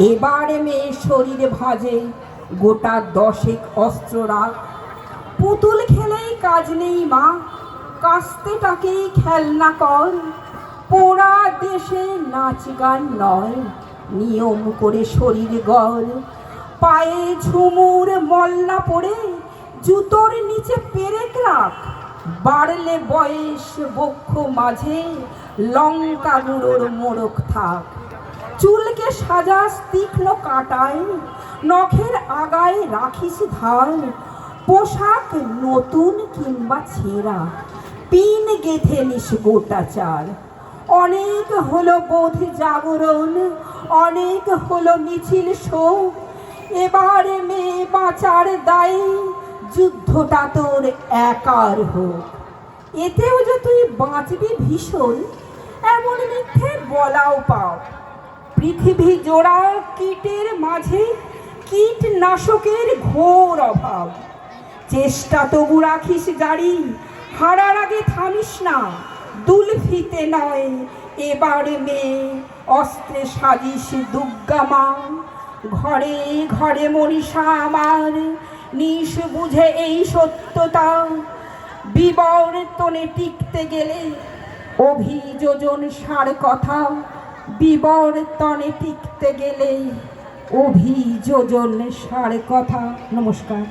এবারে মেয়ে শরীরে ভাজে গোটা 10 অস্ত্র রাখ। পুতুল খেলেই কাজ নেই মা, কাস্তেটাকেই খেলনা কর। পোড়া দেশে নাচ গান নয়, নিয়ম করে শরীর গড়। পায়ে ঝুমুর মল্লা পড়ে জুতোর নিচে পেরেক রাখ। বাড়লে বয়স বক্ষ মাঝে লঙ্কা গুঁড়োর মোড়ক থাক। চুলকে সাজাস তীক্ষ্ণ কাটায়, নখের আগায় রাখিস ধার। পোশাক নতুন কিংবা ছেঁড়া, পিন গেঁথে নিস গোটা চার। অনেক হলো বোধ জাগরণ, অনেক হলো মিছিল শোক। এবারে মেয়ে বাঁচার দায়ে যুদ্ধটা তোর একার হোক। এতেও যে তুই বাঁচবি ভীষণ, এমন মিথ্যে বলাও পাও। পৃথিবী জোড়া কীটের মাঝে কীটনাশকের ঘোর অভাব। চেষ্টা তবু রাখিস জারি, হারার আগে থামিস না। দুলফিতে নয় এবারে মেয়ে, অস্ত্রে সাজিস দুর্গা মা। ঘরে ঘরে মনীষা আমার, নিশ বুঝে এই সত্যতা। বিবর্তনে টিকতে গেলে অভিযোজন সার কথা। বিবর্তনে টিকতে গেলে অভিযোজন সার কথা। নমস্কার।